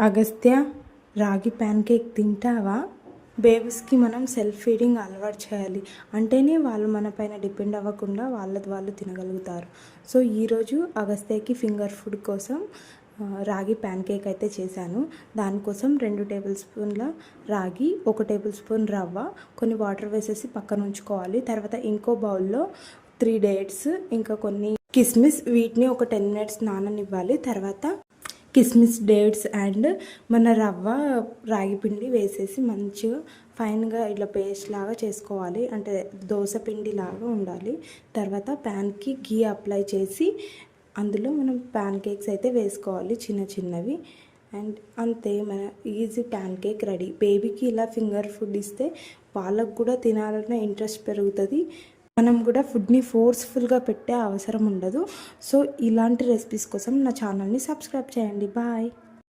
అగస్త్య రాగి pan cake తింటావా? బేబీస్కి మనం సెల్ఫ్ ఫీడింగ్ అలవాటు చేయాలి. అంటేనే వాళ్ళు మన పైన డిపెండ్ అవ్వకుండా వాళ్ళది వాళ్ళు తినగలుగుతారు. సో ఈరోజు అగస్త్యకి ఫింగర్ ఫుడ్ కోసం రాగి ప్యాన్ కేక్ అయితే చేశాను. దానికోసం 2 టేబుల్ స్పూన్ల రాగి, 1 టేబుల్ స్పూన్ రవ్వ, కొన్ని వాటర్ వేసేసి పక్కన ఉంచుకోవాలి. తర్వాత ఇంకో బౌల్లో 3 డేట్స్, ఇంకా కొన్ని కిస్మిస్, వీటిని ఒక 10 మినిట్స్ నాననివ్వాలి. తర్వాత కిస్మిస్, డేట్స్ అండ్ మన రవ్వ, రాగి పిండి వేసేసి మంచిగా ఫైన్గా ఇట్లా పేస్ట్ లాగా చేసుకోవాలి. అంటే దోశ పిండి లాగా ఉండాలి. తర్వాత ప్యాన్కి గీ అప్లై చేసి అందులో మనం ప్యాన్ కేక్స్ అయితే వేసుకోవాలి, చిన్న చిన్నవి. అండ్ అంతే, మన ఈజీ ప్యాన్ కేక్ రెడీ. బేబీకి ఇలా ఫింగర్ ఫుడ్ ఇస్తే వాళ్ళకు కూడా తినాలన్న ఇంట్రెస్ట్ పెరుగుతుంది. మనం కూడా ఫుడ్ని ఫోర్స్ఫుల్గా పెట్టే అవసరం ఉండదు. సో ఇలాంటి రెసిపీస్ కోసం నా ఛానల్ని సబ్స్క్రైబ్ చేయండి. బాయ్.